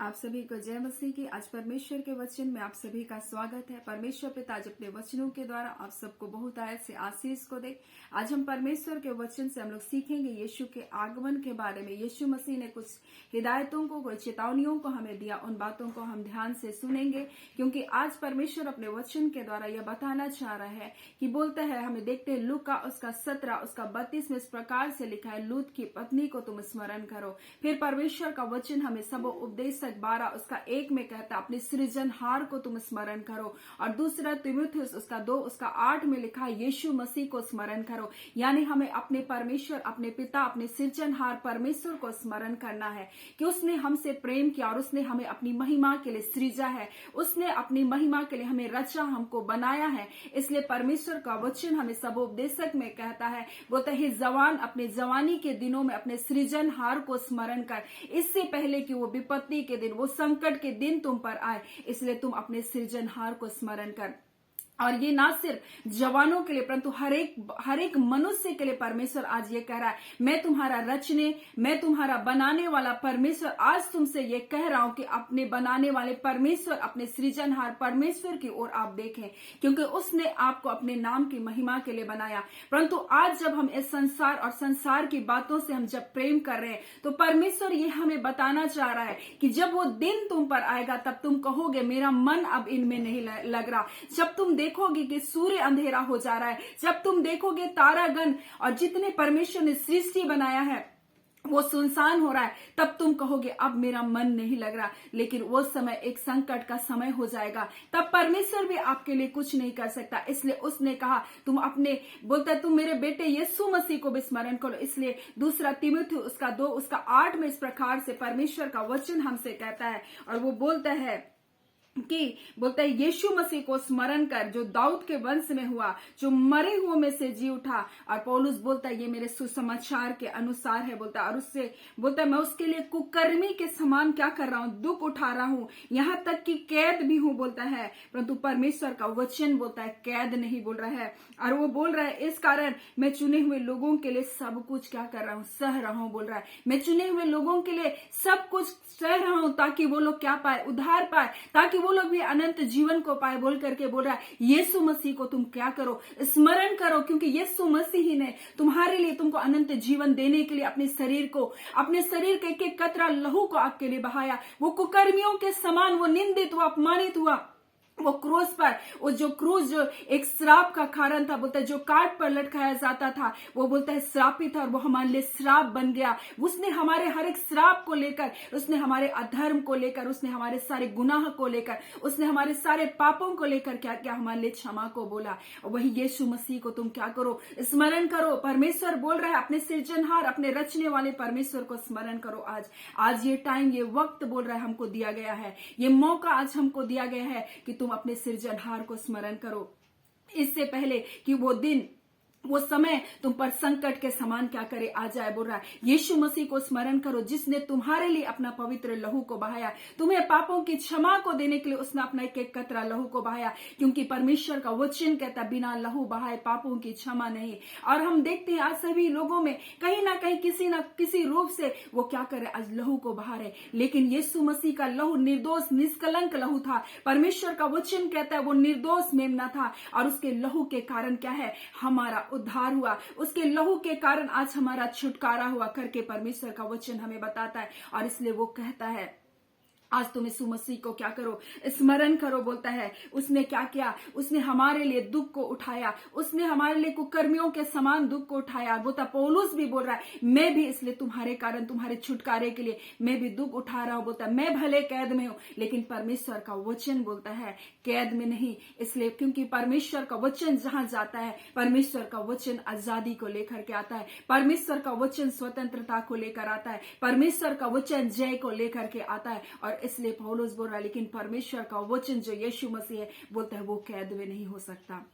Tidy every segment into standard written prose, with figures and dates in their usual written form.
आप सभी को जय मसीह की। आज परमेश्वर के वचन में आप सभी का स्वागत है। परमेश्वर पिता आज अपने वचनों के द्वारा आप सबको बहुत आयत से आशीष को दे। आज हम परमेश्वर के वचन से हम लोग सीखेंगे यीशु के आगमन के बारे में। यीशु मसीह ने कुछ हिदायतों को, कुछ चेतावनियों को हमें दिया, उन बातों को हम ध्यान से सुनेंगे, क्योंकि आज परमेश्वर अपने वचन के द्वारा यह बताना चाह रहा है कि बोलता है, हमें देखते हैं लूका उसका 17 उसका 32 में इस प्रकार से लिखा है, लूत की पत्नी को तुम स्मरण करो। फिर परमेश्वर का वचन हमें सब उपदेशक 12 उसका 1 में कहता है, अपने सृजनहार को तुम स्मरण करो। और दूसरा तीमुथियुस उसका 2 उसका 8 में लिखा है, यीशु मसीह को स्मरण करो। यानी हमें अपने परमेश्वर, अपने पिता, अपने सृजनहार परमेश्वर को स्मरण करना है कि उसने हमसे प्रेम किया और उसने हमें अपनी महिमा के लिए सृजा है, उसने अपनी महिमा के लिए हमें रचा, हमको बनाया है। इसलिए परमेश्वर का वचन हमें सब उपदेशक में कहता है, बोलता है, जवान अपने जवानी के दिनों में अपने सृजनहार को स्मरण कर, इससे पहले कि वो विपत्ति के दिन, वो संकट के दिन तुम पर आए, इसलिए तुम अपने सृजनहार को स्मरण कर। और ये ना सिर्फ जवानों के लिए परंतु हर एक मनुष्य के लिए परमेश्वर आज ये कह रहा है, मैं तुम्हारा रचने, मैं तुम्हारा बनाने वाला परमेश्वर आज तुमसे ये कह रहा हूं कि अपने बनाने वाले परमेश्वर, अपने सृजनहार परमेश्वर की ओर आप देखें, क्योंकि उसने आपको अपने नाम की महिमा के लिए बनाया। परंतु आज जब हम इस संसार और संसार की बातों से हम जब प्रेम कर रहे हैं, तो परमेश्वर ये हमें बताना चाह रहा है कि जब वो दिन तुम पर आएगा तब तुम कहोगे, मेरा मन अब इनमें नहीं लग रहा। जब तुम देखोगे कि सूर्य अंधेरा हो जा रहा है, जब तुम देखोगे तारागण और जितने परमेश्वर ने सृष्टि बनाया है वो सुनसान हो रहा है, तब तुम कहोगे अब मेरा मन नहीं लग रहा। लेकिन वो समय एक संकट का समय हो जाएगा, तब परमेश्वर भी आपके लिए कुछ नहीं कर सकता। इसलिए उसने कहा, तुम अपने, बोलता है, तुम मेरे बेटे यीशु मसीह को भी स्मरण करो। इसलिए दूसरा तीमुथियुस उसका 2 उसका 8 में इस प्रकार से परमेश्वर का वचन हमसे कहता है, और वो बोलता है कि बोलता है, यीशु मसीह को स्मरण कर जो दाऊद के वंश में हुआ, जो मरे हुए में से जी उठा। और पौलुस बोलता है, ये मेरे सुसमाचार के अनुसार है, बोलता है, और उससे बोलता है, मैं उसके लिए कुकर्मी के समान क्या कर रहा हूं, दुख उठा रहा हूं, यहां तक कि कैद भी हूं, बोलता है। परंतु परमेश्वर का वचन बोलता है कैद नहीं बोल रहा है, और वो बोल रहा है, इस कारण मैं चुने हुए लोगों के लिए सब कुछ क्या कर रहा हूं, सह रहा हूं, बोल रहा है। मैं चुने हुए लोगों के लिए सब कुछ सह रहा हूं ताकि वो लोग क्या पाए, उद्धार पाए, ताकि वो लोग भी अनंत जीवन को पाए। बोल करके बोल रहा है, यीशु मसीह को तुम क्या करो, स्मरण करो, क्योंकि यीशु मसीह ही ने तुम्हारे लिए, तुमको अनंत जीवन देने के लिए अपने शरीर के एक कतरा लहू को आपके लिए बहाया। वो कुकर्मियों के समान वो निंदित हुआ, अपमानित हुआ, वो क्रूस पर, वो जो क्रूस जो एक श्राप का कारण था, बोलता है, जो काट पर लटकाया जाता था, वो बोलता है श्रापित था, और वो हमारे लिए श्राप बन गया। उसने हमारे हर एक श्राप को लेकर, उसने हमारे अधर्म को लेकर, उसने हमारे सारे गुनाह को लेकर, उसने हमारे सारे पापों को लेकर क्या क्या हमारे लिए क्षमा को बोला। और वही यीशु मसीह को तुम क्या करो, स्मरण करो। परमेश्वर बोल रहा है, अपने सृजनहार, अपने रचने वाले परमेश्वर को स्मरण करो। आज ये टाइम, ये वक्त बोल रहा है हमको दिया गया है, ये मौका आज हमको दिया गया है कि तुम अपने सृजनहार को स्मरण करो, इससे पहले कि वो दिन, वो समय तुम पर संकट के समान क्या करे आ जाए। बोल रहा है, यीशु मसीह को स्मरण करो, जिसने तुम्हारे लिए अपना पवित्र लहू को बहाया, तुम्हें पापों की क्षमा को देने के लिए उसने अपना एक एक कतरा लहू को बहाया। क्योंकि परमेश्वर का वचन कहता, बिना लहू बहाए पापों की क्षमा नहीं। और हम देखते हैं आज सभी लोगों में कहीं ना कहीं किसी ना किसी रूप से वो क्या करे, आज लहू को बहा रहे। लेकिन यीशु मसीह का लहू निर्दोष निष्कलंक लहू था। परमेश्वर का वचन कहता है वो निर्दोष मेमना था, और उसके लहू के कारण क्या है, हमारा उद्धार हुआ। उसके लहू के कारण आज हमारा छुटकारा हुआ करके परमेश्वर का वचन हमें बताता है। और इसलिए वो कहता है, आज तुम यीशु मसीह को क्या करो, स्मरण करो। बोलता है, उसने क्या किया, उसने हमारे लिए दुख को उठाया, उसने हमारे लिए कुकर्मियों के समान दुख को उठाया। बोलता पौलुस भी बोल रहा है, मैं भी इसलिए तुम्हारे कारण, तुम्हारे छुटकारे के लिए मैं भी दुख उठा रहा हूं। बोलता है, मैं भले कैद में हूं, लेकिन परमेश्वर का वचन बोलता है कैद में नहीं। इसलिए क्योंकि परमेश्वर का वचन जहां जाता है, परमेश्वर का वचन आजादी को लेकर के आता है, परमेश्वर का वचन स्वतंत्रता को लेकर आता है, परमेश्वर का वचन जय को लेकर के आता है। और इसलिए पौलुस बोल रहा है, लेकिन परमेश्वर का वचन जो यीशु मसीह है, बोलता है वो कैद में नहीं हो सकता,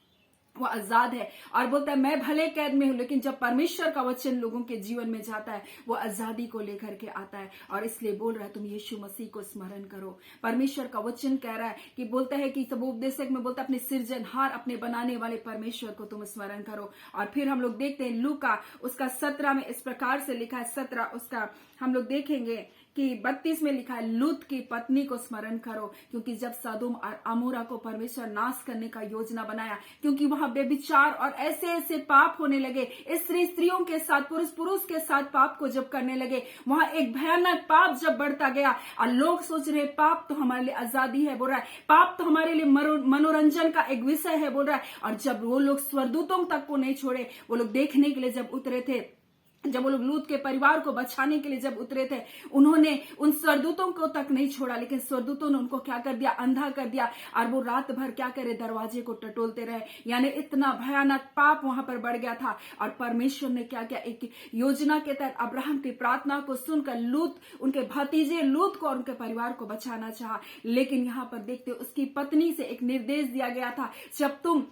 वो आजाद है। और बोलता है, मैं भले कैद में हूं, लेकिन जब परमेश्वर का वचन लोगों के जीवन में जाता है, वो आजादी को लेकर के आता है। और इसलिए बोल रहा है, तुम यीशु मसीह को स्मरण करो। परमेश्वर का वचन कह रहा है कि बोलता है कि सब उपदेशक में बोलता है, अपने सृजनहार, अपने बनाने वाले परमेश्वर को तुम स्मरण करो। और फिर हम लोग देखते हैं लूका उसका 17 में इस प्रकार से लिखा है, 17 उसका हम लोग देखेंगे की 32 में लिखा है, लूत की पत्नी को स्मरण करो, क्योंकि जब सदोम और अमोरा को परमेश्वर नाश करने का योजना बनाया, क्योंकि वहां व्यभिचार और ऐसे ऐसे पाप होने लगे, स्त्रियों के साथ, पुरुष के साथ पाप को जब करने लगे, वहां एक भयानक पाप जब बढ़ता गया और लोग सोच रहे पाप तो हमारे लिए आजादी है बोल रहा है, पाप तो हमारे लिए मनोरंजन का एक विषय है बोल रहा है। और जब वो लोग स्वर्गदूतों तक को नहीं छोड़े, वो लोग देखने के लिए जब उतरे थे, जब वो लोग लूत के परिवार को बचाने के लिए जब उतरे थे, उन्होंने उन स्वर्गदूतों को तक नहीं छोड़ा, लेकिन स्वर्गदूतों ने उनको क्या कर दिया, अंधा कर दिया। और वो रात भर क्या करे, दरवाजे को टटोलते रहे। यानी इतना भयानक पाप वहां पर बढ़ गया था। और परमेश्वर ने क्या किया, एक योजना के तहत अब्राहम की प्रार्थना को सुनकर लूत, उनके भतीजे लूत को और उनके परिवार को बचाना चाहा। लेकिन यहां पर देखते उसकी पत्नी से एक निर्देश दिया गया था, जब तुम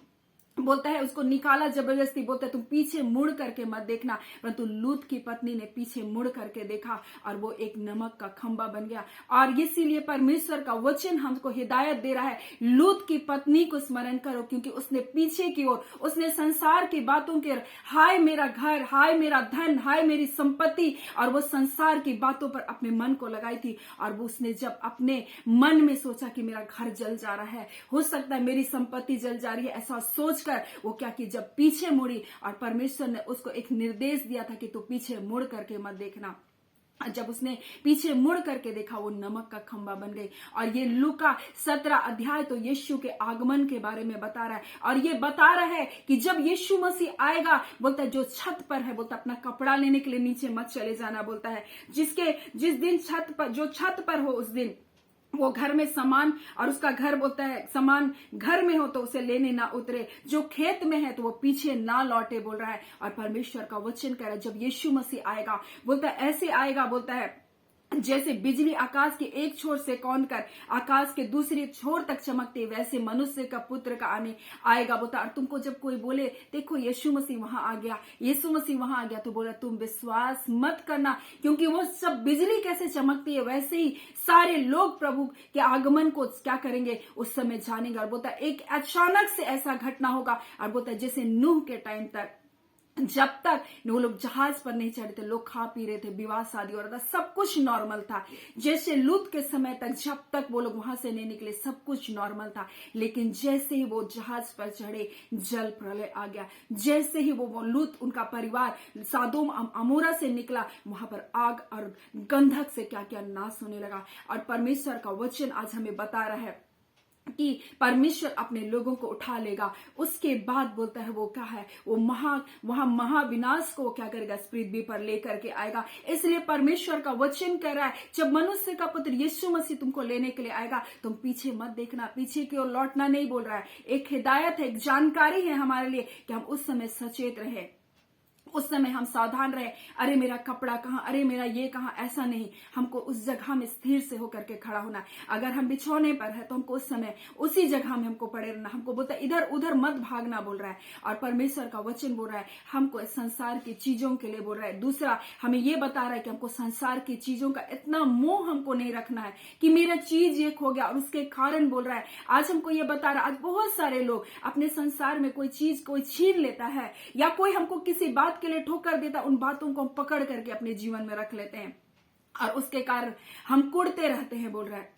बोलता है उसको निकाला जबरदस्ती, बोलता है तुम पीछे मुड़ करके मत देखना, परंतु लूत की पत्नी ने पीछे मुड़ करके देखा और वो एक नमक का खंबा बन गया। और इसीलिए परमेश्वर का वचन हमको हिदायत दे रहा है, लूत की पत्नी को स्मरण करो, क्योंकि उसने पीछे की ओर, उसने संसार की बातों के, हाय मेरा घर, हाय मेरा धन, हाय मेरी संपत्ति, और वो संसार की बातों पर अपने मन को लगाई थी। और वो उसने जब अपने मन में सोचा कि मेरा घर जल जा रहा है, हो सकता है मेरी संपत्ति जल जा रही है, ऐसा सोच वो क्या की, जब पीछे मुड़ी और परमेश्वर ने उसको एक निर्देश दिया था कि तू पीछे मुड़ करके मत देखना। जब उसने पीछे मुड़ करके देखा, वो नमक का खंबा बन गई। और ये लूका 17 अध्याय तो यीशु के आगमन के बारे में बता रहा है। और ये बता रहा है कि जब यीशु मसीह आएगा, बोलता है जो छत पर है, बोलता अपना कपड़ा लेने के लिए नीचे मत चले जाना, बोलता है जिस दिन जो छत पर हो, उस दिन वो घर में सामान, और उसका घर बोलता है सामान घर में हो तो उसे लेने ना उतरे, जो खेत में है तो वो पीछे ना लौटे, बोल रहा है। और परमेश्वर का वचन कह रहा है, जब यीशु मसीह आएगा, बोलता है ऐसे आएगा, बोलता है जैसे बिजली आकाश के एक छोर से कौनकर आकाश के दूसरे छोर तक चमकते, वैसे मनुष्य का पुत्र का आने आएगा, बोलता। और तुमको जब कोई बोले देखो यीशु मसीह वहां आ गया, यीशु मसीह वहां आ गया, तो बोला तुम विश्वास मत करना, क्योंकि वो सब बिजली कैसे चमकती है, वैसे ही सारे लोग प्रभु के आगमन को क्या करेंगे, उस समय जानेंगे। और बोलता एक अचानक से ऐसा घटना होगा, और बोलता जैसे नूह के टाइम तक, जब तक वो लोग जहाज पर नहीं चढ़े थे, लोग खा पी रहे थे, विवाह शादी हो रहा था, सब कुछ नॉर्मल था। जैसे लूत के समय तक, जब तक वो लोग वहां से नहीं निकले, सब कुछ नॉर्मल था। लेकिन जैसे ही वो जहाज पर चढ़े, जल प्रलय आ गया। जैसे ही वो लूत, उनका परिवार सदोम अमोरा से निकला, वहां पर आग और गंधक से क्या क्या नाश होने लगा। और परमेश्वर का वचन आज हमें बता रहा है कि परमेश्वर अपने लोगों को उठा लेगा। उसके बाद बोलता है वो क्या है, वो वहां महाविनाश को क्या करेगा, इस पृथ्वी पर लेकर के आएगा। इसलिए परमेश्वर का वचन कह रहा है, जब मनुष्य का पुत्र यीशु मसीह तुमको लेने के लिए आएगा, तुम पीछे मत देखना, पीछे की ओर लौटना नहीं, बोल रहा है। एक हिदायत है, एक जानकारी है हमारे लिए कि हम उस समय सचेत रहे, उस समय हम सावधान रहे। अरे मेरा कपड़ा कहाँ, अरे मेरा ये कहाँ, ऐसा नहीं। हमको उस जगह में स्थिर से होकर के खड़ा होना। अगर हम बिछौने पर है तो हमको उस समय उसी जगह में हमको पड़े रहना। हमको बोलता है इधर उधर मत भागना, बोल रहा है। और परमेश्वर का वचन बोल रहा है, हमको संसार की चीजों के लिए बोल रहा है। दूसरा हमें ये बता रहा है कि हमको संसार की चीजों का इतना मोह हमको नहीं रखना है कि मेरा चीज ये खो गया। और उसके कारण बोल रहा है, आज हमको ये बता रहा है, आज बहुत सारे लोग अपने संसार में कोई चीज कोई छीन लेता है, या कोई हमको किसी बात के लिए ठोकर देता, उन बातों को हम पकड़ करके अपने जीवन में रख लेते हैं, और उसके कारण हम कुड़ते रहते हैं, बोल रहा है।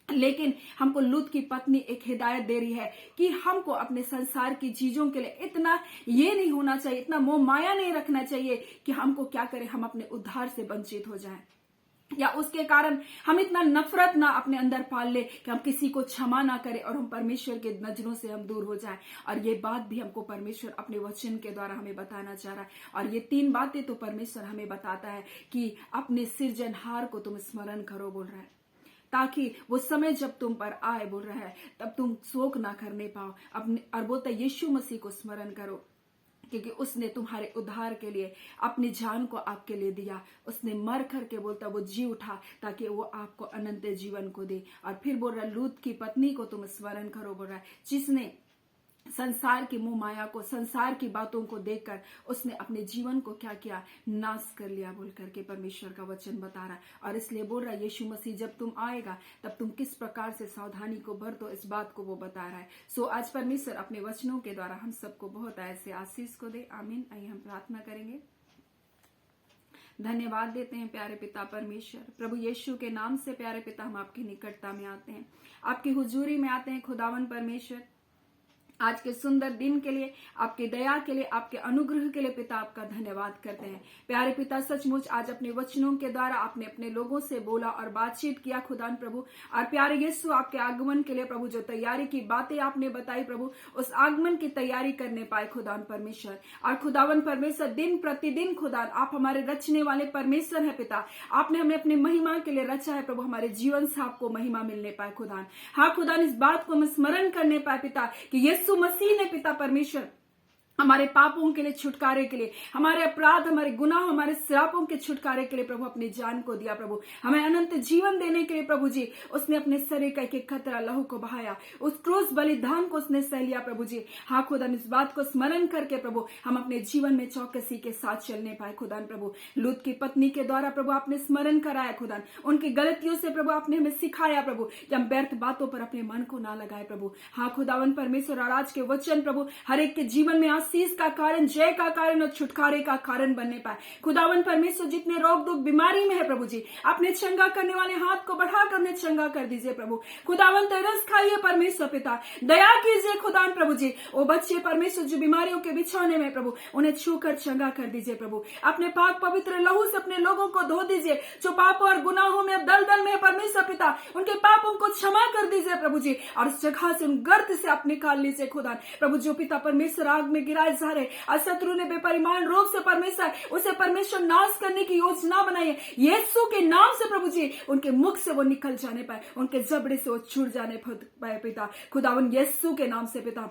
लेकिन हमको लूत की पत्नी एक हिदायत दे रही है कि हमको अपने संसार की चीजों के लिए इतना ये नहीं होना चाहिए, इतना मोह माया नहीं रखना चाहिए कि हमको क्या करें, हम अपने उद्धार से वंचित हो जाएं, या उसके कारण हम इतना नफरत ना अपने अंदर पाल ले कि हम किसी को क्षमा ना करें और हम परमेश्वर के नजरों से हम दूर हो जाएं। और ये बात भी हमको परमेश्वर अपने वचन के द्वारा हमें बताना चाह रहा है। और ये 3 बातें तो परमेश्वर हमें बताता है कि अपने सृजनहार को तुम स्मरण करो, बोल रहा है, ताकि वो समय जब तुम पर आए, बोल रहा है, तब तुम शोक ना करने पाओ अपने। और बोलता है यीशु मसीह को स्मरण करो, क्योंकि उसने तुम्हारे उद्धार के लिए अपनी जान को आपके लिए दिया। उसने मर करके बोलता वो जी उठा ताकि वो आपको अनंत जीवन को दे। और फिर बोल रहा लूत की पत्नी को तुम स्मरण करो, बोल रहा है, जिसने संसार की मोह माया को, संसार की बातों को देखकर उसने अपने जीवन को क्या किया, नाश कर लिया, बोल करके परमेश्वर का वचन बता रहा है। और इसलिए बोल रहा है यीशु मसीह जब तुम आएगा तब तुम किस प्रकार से सावधानी को बरतो, इस बात को वो बता रहा है। सो आज परमेश्वर अपने वचनों के द्वारा हम सबको बहुत ऐसे आशीष को दे। आमीन। आइए हम प्रार्थना करेंगे। धन्यवाद देते हैं प्यारे पिता परमेश्वर। प्रभु यीशु के नाम से प्यारे पिता हम आपकी निकटता में आते हैं, आपकी हुजूरी में आते हैं खुदावन परमेश्वर। आज के सुंदर दिन के लिए, आपकी दया के लिए, आपके अनुग्रह के लिए पिता आपका धन्यवाद करते हैं। प्यारे पिता सचमुच आज अपने वचनों के द्वारा आपने अपने लोगों से बोला और बातचीत किया खुदान प्रभु। और प्यारे यीशु आपके आगमन के लिए प्रभु जो तैयारी की बातें आपने बताई प्रभु, उस आगमन की तैयारी करने पाए खुदान परमेश्वर। और खुदावन परमेश्वर दिन प्रतिदिन खुदान आप हमारे रचने वाले परमेश्वर है पिता। आपने हमें अपने महिमा के लिए रचा है प्रभु, हमारे जीवन से आपको महिमा मिलने पाए खुदान। हाँ खुदान, इस बात को हम स्मरण करने पाए पिता कि यीशु मसीह ने पिता परमेश्वर हमारे पापों के लिए, छुटकारे के लिए, हमारे अपराध, हमारे गुनाह, हमारे श्रापों के छुटकारे के लिए प्रभु अपनी जान को दिया प्रभु। हमें अनंत जीवन देने के लिए प्रभु जी उसने अपने शरीर का एक खतरा लहू को बहाया, उस क्रूस बलिदान को उसने सह लिया प्रभु जी। हाँ खुदान, इस बात को स्मरण करके प्रभु हम अपने जीवन में चौकसी के साथ चलने पाए खुदान प्रभु। लूत की पत्नी के द्वारा प्रभु आपने स्मरण कराया खुदान, उनकी गलतियों से प्रभु आपने हमें सिखाया प्रभु कि हम व्यर्थ बातों पर अपने मन को ना लगाए प्रभु। हाँ खुदावन परमेश्वर, और आज के वचन प्रभु हर एक के जीवन में आशीष का कारण, जय का कारण और छुटकारे का कारण बनने पाए खुदावन परमेश्वर। जितने रोग दुख बीमारी में है प्रभु जी, अपने चंगा करने वाले हाथ को बढ़ाकर उन्हें चंगा कर दीजिए प्रभु। खुदावन तरस खाइए परमेश्वर पिता, दया कीजिए खुदान प्रभु जी। वो बच्चे परमेश्वर जो बीमारियों के बिछौने में प्रभु, उन्हें छूकर चंगा कर दीजिए प्रभु। अपने पाक पवित्र लहू से अपने लोगों को धो दीजिए जो पापों और गुनाहों में दलदल में परमेश्वर पिता, उनके पापों को क्षमा कर दीजिए प्रभु जी। और उस जगह से, उन गर्त से आप निकाल लीजिए खुदा प्रभु। जो पिता परमेश्वर आग में गिराए जा रहे और शत्रु ने बेपरिमाण रूप से परमेश्वर उसे परमेश्वर नाश करने की योजना बनाई है, यीशु के नाम से प्रभु जी उनके मुख से वो निकल जाने पाए, उनके जबड़े से वो छूट जाने पाए पिता खुदावन यीशु के नाम से पिता।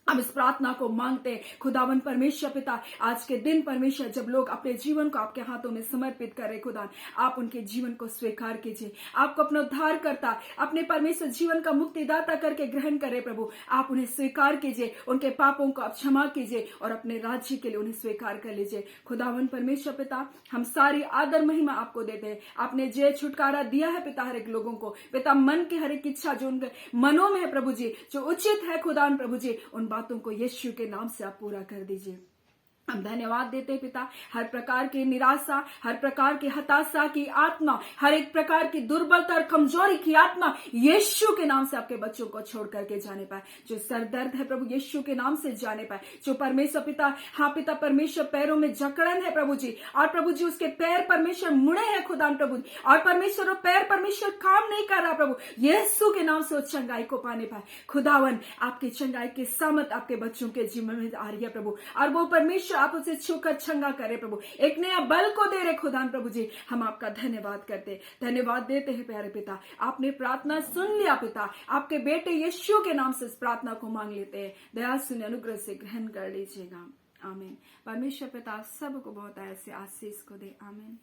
हम इस प्रार्थना को मांगते हैं खुदावन परमेश्वर पिता। आज के दिन परमेश्वर जब लोग अपने जीवन को आपके हाथों में समर्पित करें खुदा, आप उनके जीवन को स्वीकार कीजिए, आपको अपना उद्धार करता, अपने परमेश्वर जीवन का मुक्तिदाता करके ग्रहण करें प्रभु। आप उन्हें स्वीकार कीजिए, उनके पापों को आप क्षमा कीजिए और अपने राज्य के लिए उन्हें स्वीकार कर लीजिए खुदावन परमेश्वर पिता। हम सारी आदर महिमा आपको देते हैं। आपने जय छुटकारा दिया है पिता हर एक लोगों को पिता, मन की हर एक इच्छा जो उनके मनों में है प्रभु जी, जो उचित है खुदान प्रभु जी, उन बातों को यीशु के नाम से आप पूरा कर दीजिए। हम धन्यवाद देते हैं पिता। हर प्रकार की निराशा, हर प्रकार की हताशा की आत्मा, हर एक प्रकार की दुर्बलता और कमजोरी की आत्मा यीशु के नाम से आपके बच्चों को छोड़ करके जाने पाए। जो सर दर्द है प्रभु यीशु के नाम से जाने पाए। जो परमेश्वर पिता, हाँ पिता परमेश्वर पैरों में जकड़न है प्रभु जी, और प्रभु जी उसके पैर परमेश्वर मुड़े हैं खुदा प्रभु, और परमेश्वर पैर परमेश्वर काम नहीं कर रहा प्रभु, यीशु के नाम से वो चंगाई को पाने पाए खुदावन। आपकी चंगाई की सामत आपके बच्चों के जीवन में आ रही है प्रभु, और वो परमेश्वर आप उसे छूकर चंगा करे प्रभु, एक नया बल को दे रहे खुदान प्रभु जी। हम आपका धन्यवाद करते, धन्यवाद देते हैं प्यारे पिता। आपने प्रार्थना सुन लिया पिता, आपके बेटे यीशु के नाम से इस प्रार्थना को मांग लेते हैं। दया सुन अनुग्रह से ग्रहण कर लीजिएगा, आमीन। परमेश्वर पिता सबको बहुत ऐसे आशीष को दे, आमीन।